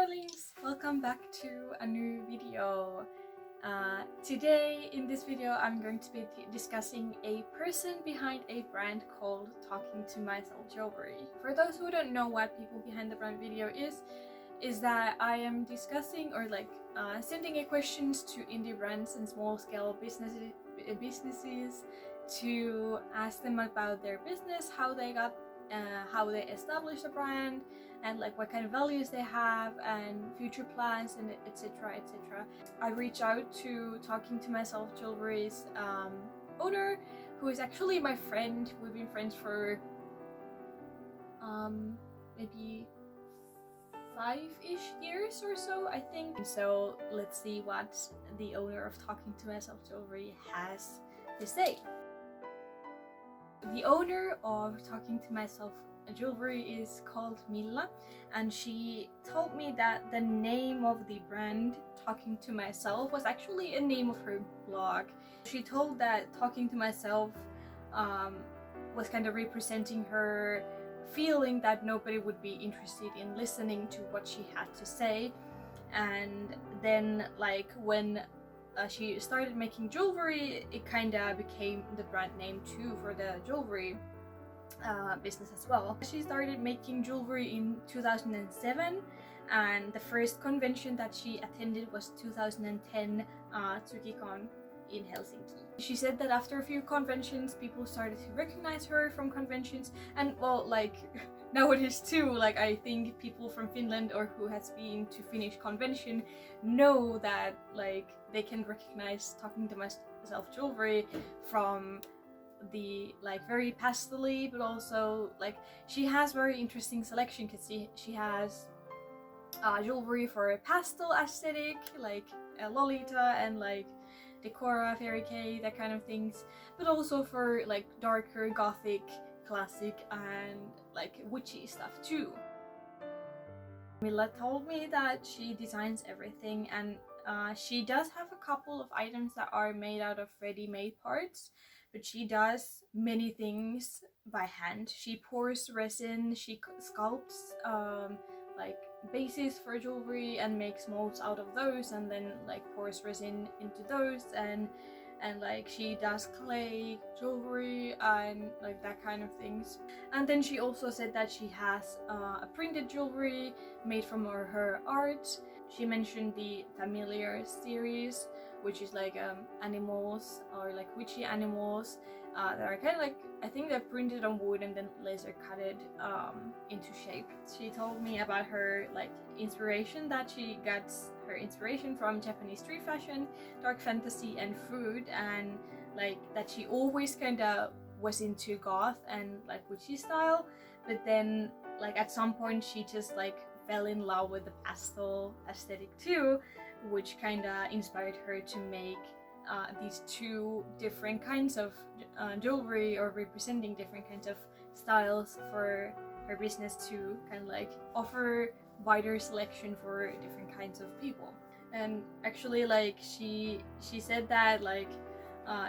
darlings, welcome back to a new video. Today in this video I'm going to be discussing a person behind a brand called Talking to Myself Jewelry. For those who don't know what People Behind the Brand video is that I am discussing or sending a questions to indie brands and small scale businesses to ask them about their business, how they established a brand, and what kind of values they have and future plans, and etc. etc. I reach out to Talking to Myself Jewelry's owner, who is actually my friend. We've been friends for maybe 5-ish years or so, I think. So let's see what the owner of Talking to Myself Jewelry has to say. The owner of Talking to Myself Jewelry is called Milla, and she told me that the name of the brand Talking to Myself was actually a name of her blog. She told that Talking to Myself was kind of representing her feeling that nobody would be interested in listening to what she had to say, and then when she started making jewelry, it kind of became the brand name too for the jewelry business as well. She started making jewelry in 2007, and the first convention that she attended was 2010 Tsukicon in Helsinki. She said that after a few conventions, people started to recognize her from conventions, and nowadays too, I think people from Finland or who has been to Finnish convention know that they can recognize Talking to Myself Jewelry from the very pastel-y, but also she has very interesting selection, because she has jewelry for a pastel aesthetic, like a Lolita and Decora, Fairy Kay, that kind of things, but also for darker gothic, classic, and witchy stuff too. Milla told me that she designs everything, and she does have a couple of items that are made out of ready-made parts, but she does many things by hand. She pours resin, she sculpts bases for jewelry and makes molds out of those, and then pours resin into those, and she does clay jewelry and that kind of things. And then she also said that she has a printed jewelry made from her art. She mentioned the Familiar series, which is animals or witchy animals that are kind of I think they're printed on wood and then laser cutted into shape. She told me about her inspiration, that she gets her inspiration from Japanese street fashion, dark fantasy, and food, and that she always kind of was into goth and witchy style, but then at some point she just fell in love with the pastel aesthetic too, which kind of inspired her to make these two different kinds of jewelry, or representing different kinds of styles for her business, to kind of offer wider selection for different kinds of people. And actually she said that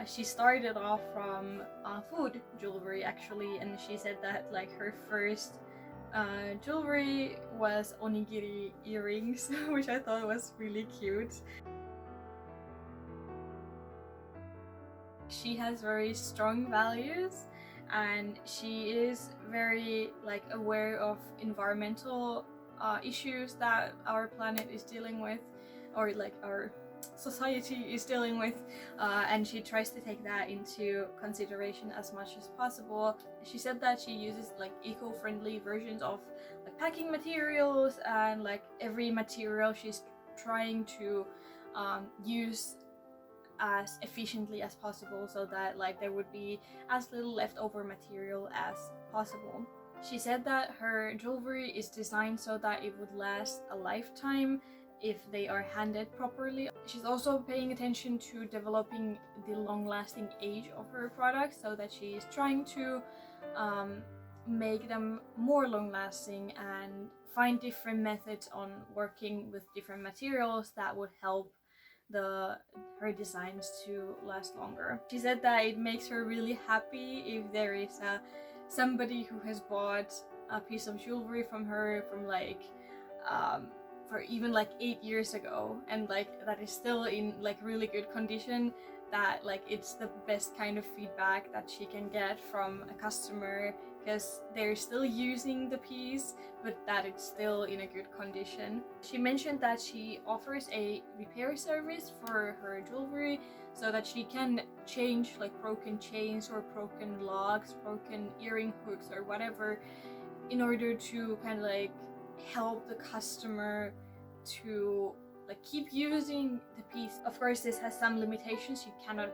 she started off from food jewelry actually, and she said that her first jewelry was onigiri earrings, which I thought was really cute. She has very strong values, and she is very aware of environmental issues that our planet is dealing with, or our society is dealing with, and she tries to take that into consideration as much as possible. She said that she uses eco-friendly versions of packing materials, and every material she's trying to use as efficiently as possible, so that there would be as little leftover material as possible. She said that her jewelry is designed so that it would last a lifetime if they are handed properly. She's also paying attention to developing the long-lasting age of her products, so that she is trying to make them more long-lasting and find different methods on working with different materials that would help her designs to last longer. She said that it makes her really happy if there is somebody who has bought a piece of jewelry from her from for even like 8 years ago, and like that is still in like really good condition, that like it's the best kind of feedback that she can get from a customer, because they're still using the piece but that it's still in a good condition. She mentioned that she offers a repair service for her jewelry, so that she can change like broken chains or broken locks, broken earring hooks or whatever, in order to kind of like help the customer to like keep using the piece. Of course, this has some limitations. You cannot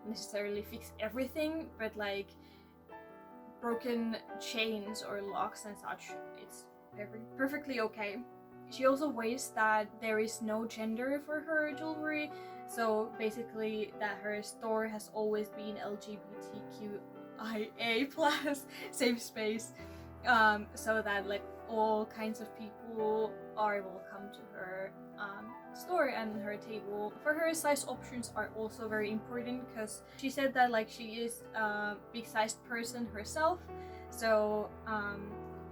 necessarily fix everything, but like broken chains or locks and such, it's perfectly okay. She also weighs that there is no gender for her jewelry, so basically that her store has always been LGBTQIA plus safe space, so that like all kinds of people are welcome to her store and her table. For her, size options are also very important, because she said that like she is a big sized person herself, so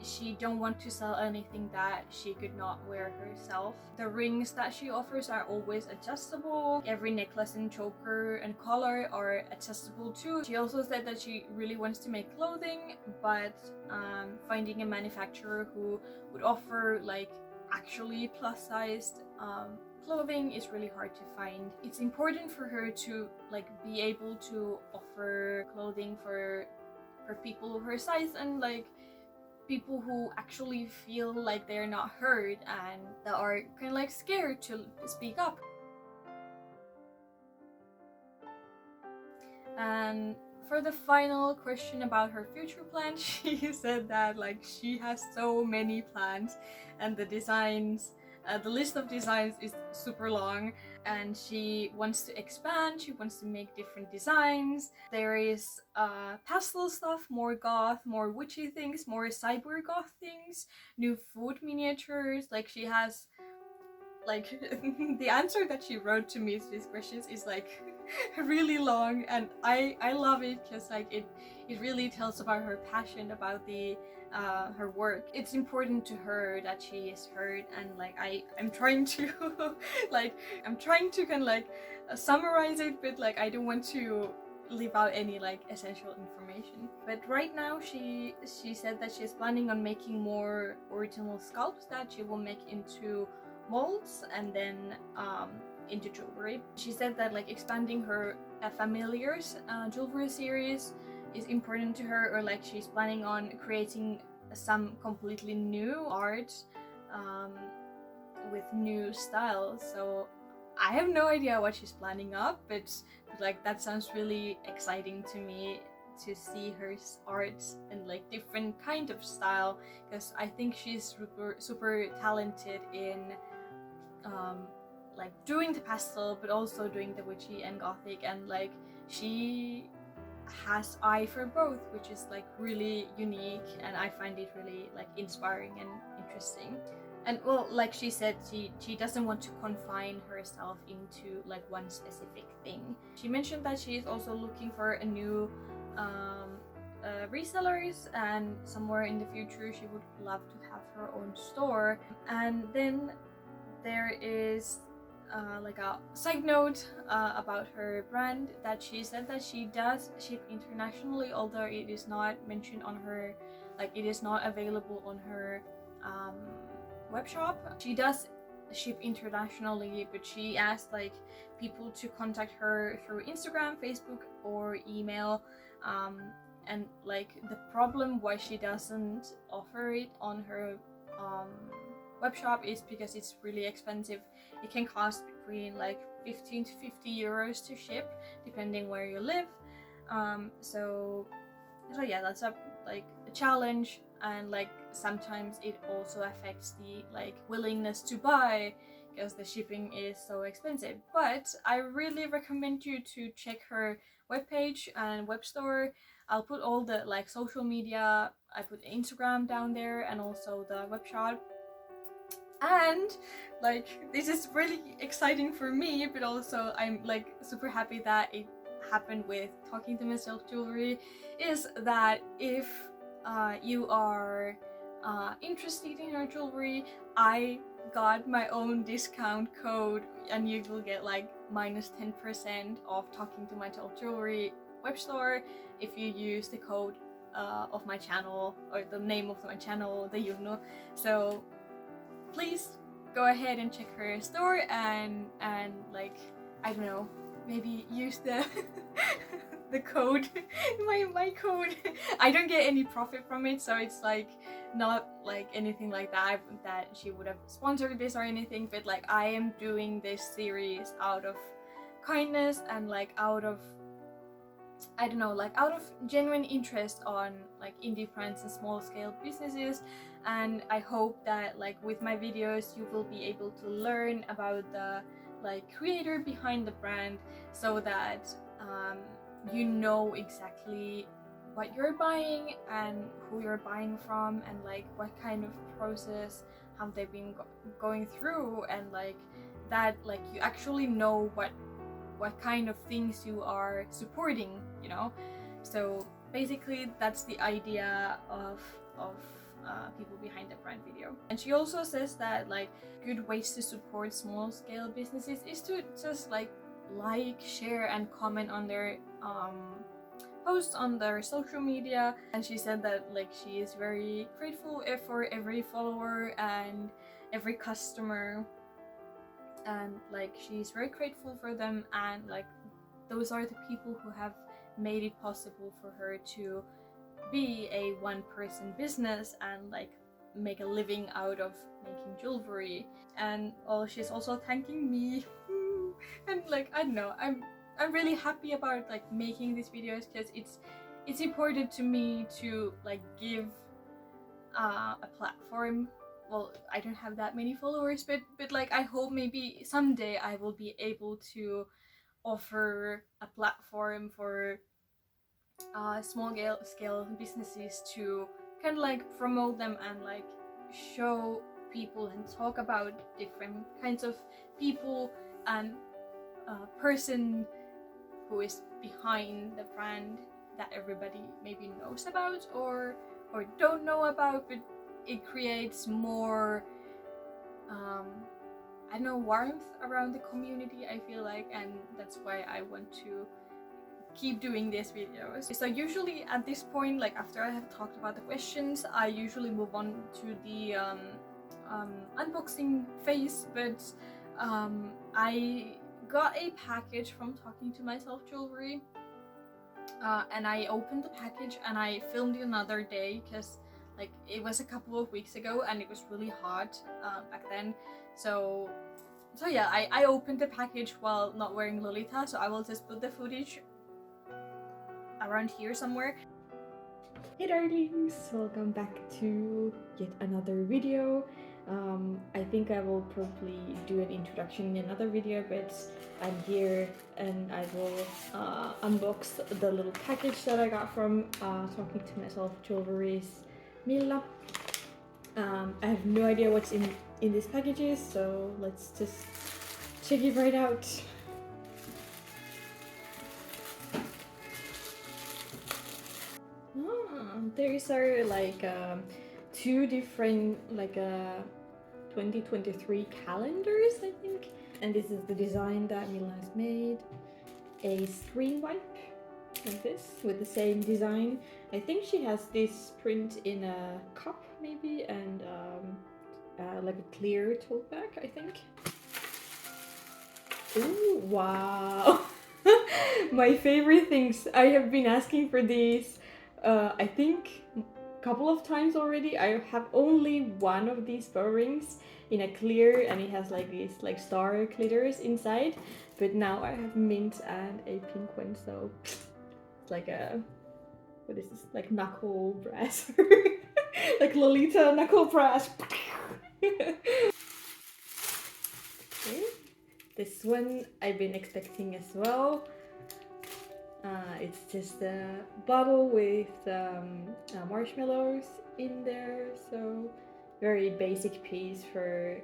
she don't want to sell anything that she could not wear herself. The rings that she offers are always adjustable. Every necklace and choker and collar are adjustable too. She also said that she really wants to make clothing, but finding a manufacturer who would offer like actually plus sized clothing is really hard to find. It's important for her to like be able to offer clothing for people her size, and like people who actually feel like they're not heard and that are kind of like scared to speak up. And for the final question about her future plans, she said that like she has so many plans, and the designs, the list of designs is super long, and she wants to expand. She wants to make different designs. There is pastel stuff, more goth, more witchy things, more cyber goth things, new food miniatures. Like she has like the answer that she wrote to me to these questions is like really long, and I love it, because like it really tells about her passion about the her work. It's important to her that she is heard, and like I'm trying to like I'm trying to kind of like summarize it, but like I don't want to leave out any like essential information. But right now she said that she's planning on making more original sculpts that she will make into molds and then into jewelry. She said that like expanding her familiars jewelry series is important to her, or like she's planning on creating some completely new art with new styles. So I have no idea what she's planning up, but like that sounds really exciting to me, to see her art and like different kind of style, because I think she's super talented in like doing the pastel but also doing the witchy and gothic, and like she has eye for both, which is like really unique, and I find it really like inspiring and interesting. And well, like she said, she doesn't want to confine herself into like one specific thing. She mentioned that she is also looking for a new resellers, and somewhere in the future she would love to have her own store. And then there is like a side note about her brand, that she said that she does ship internationally, although it is not mentioned on her, like it is not available on her web shop. She does ship internationally, but she asked like people to contact her through Instagram, Facebook, or email. And like the problem why she doesn't offer it on her web shop is because it's really expensive. It can cost between like 15 to 50 euros to ship, depending where you live. So yeah, that's a challenge, and like sometimes it also affects the like willingness to buy, because the shipping is so expensive. But I really recommend you to check her webpage and web store. I'll put all the like social media, I put Instagram down there, and also the web shop. And like this is really exciting for me, but also I'm like super happy that it happened with Talking to Myself Jewelry, is that if you are interested in her jewelry, I got my own discount code, and you will get like minus 10% off Talking to Myself Jewelry web store if you use the code of my channel, or the name of my channel, the Juno. So please go ahead and check her store and like, I don't know, maybe use the the code, my code. I don't get any profit from it, so it's like not like anything like that she would have sponsored this or anything, but like I am doing this series out of kindness and like out of, I don't know, like out of genuine interest on like indie brands and small scale businesses. And I hope that like with my videos you will be able to learn about the like creator behind the brand, so that you know exactly what you're buying and who you're buying from, and like what kind of process have they been going through, and like that like you actually know what kind of things you are supporting, you know. So basically that's the idea of people behind the brand video. And she also says that like good ways to support small scale businesses is to just like, share and comment on their posts on their social media. And she said that like she is very grateful for every follower and every customer, and like she's very grateful for them, and like those are the people who have made it possible for her to be a one-person business and like make a living out of making jewelry. And she's also thanking me and like, I don't know, I'm really happy about like making these videos, because it's important to me to like give a platform. Well, I don't have that many followers, but like I hope maybe someday I will be able to offer a platform for small scale businesses to kind of like promote them and like show people and talk about different kinds of people and person who is behind the brand that everybody maybe knows about or don't know about, but it creates more I don't know, warmth around the community, I feel like, and that's why I want to keep doing these videos. So usually at this point, like after I have talked about the questions, I usually move on to the unboxing phase, but I got a package from Talking to Myself Jewelry, and I opened the package and I filmed it another day because like it was a couple of weeks ago and it was really hot back then. So yeah, I opened the package while not wearing Lolita, so I will just put the footage around here somewhere. Hey darlings, welcome back to yet another video. I think I will probably do an introduction in another video, but I'm here and I will unbox the little package that I got from Talking to Myself Jewelry's Milla. I have no idea what's in these packages, so let's just check it right out. These are like two different like 2023 calendars, I think. And this is the design that Mila has made. A screen wipe like this with the same design. I think she has this print in a cup maybe, and like a clear tote bag, I think. Ooh, wow. My favorite things. I have been asking for these I think a couple of times already. I have only one of these bow rings in a clear, and it has like these like star glitters inside, but now I have mint and a pink one, so it's like a, what is this, like knuckle brass like Lolita knuckle brass. Okay. This one I've been expecting as well. It's just a bottle with marshmallows in there, so very basic piece for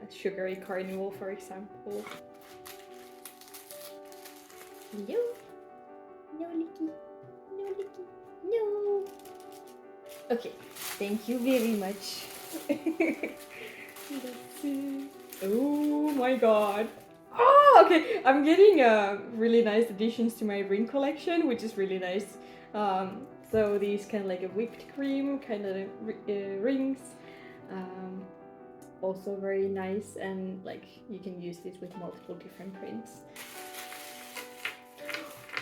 sugary carnival, for example. No, no licky, no licky, no. Okay, thank you very much. Let's see. Oh my god. Oh, okay. I'm getting really nice additions to my ring collection, which is really nice. So these kind of like a whipped cream kind of rings. Um, Also very nice, and like you can use this with multiple different prints.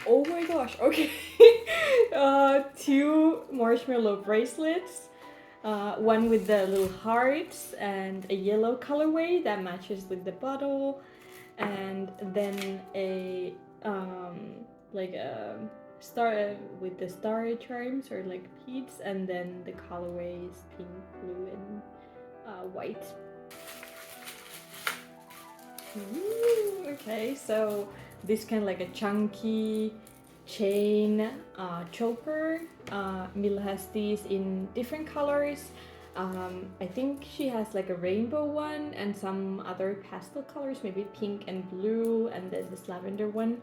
Oh my gosh, okay. Two marshmallow bracelets. One with the little hearts and a yellow colorway that matches with the bottle, and then a like a star with the star charms or like beads, and then the colorway is pink, blue, and white. Ooh, okay, so this kind of like a chunky chain choker. Mila has these in different colors. I think she has like a rainbow one and some other pastel colors, maybe pink and blue, and then this lavender one.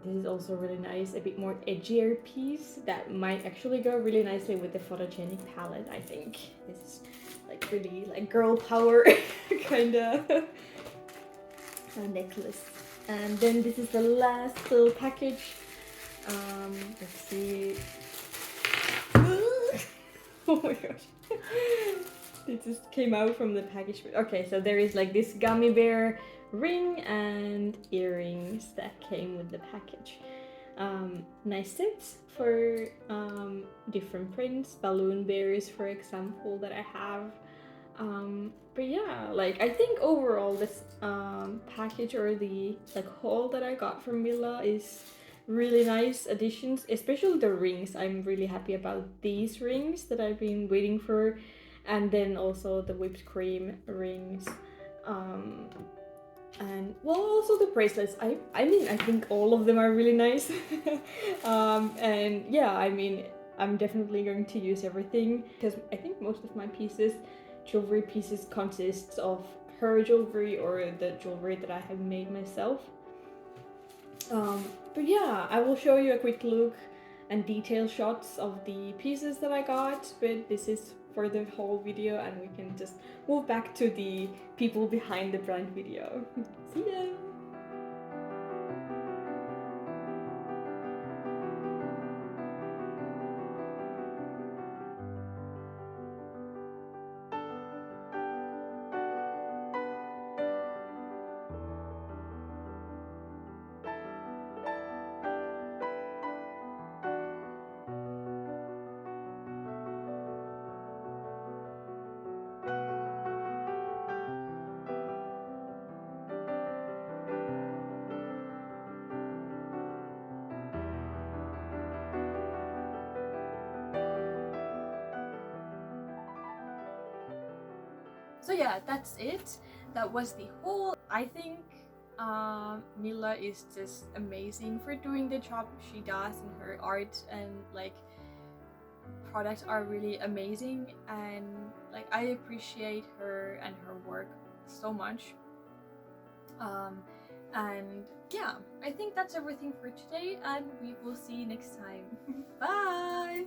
This is also really nice, a bit more edgier piece that might actually go really nicely with the photogenic palette, I think. This is like really like girl power kind of necklace. And then this is the last little package. Let's see. Oh my gosh. It just came out from the package. Okay, so there is like this gummy bear ring and earrings that came with the package. Nice sets for different prints, balloon bears for example that I have. But yeah, like I think overall this package or the like haul that I got from Mila is really nice additions, especially the rings. I'm really happy about these rings that I've been waiting for, and then also the whipped cream rings. And well, also the bracelets. I mean I think all of them are really nice. And yeah, I mean I'm definitely going to use everything because I think most of my jewelry pieces consists of her jewelry or the jewelry that I have made myself. But yeah, I will show you a quick look and detailed shots of the pieces that I got, but this is for the whole video and we can just move back to the people behind the brand video. See ya! So yeah, that's it. That was the whole. I think Mila is just amazing for doing the job she does, and her art and like products are really amazing, and like I appreciate her and her work so much. And yeah, I think that's everything for today, and we will see you next time. Bye!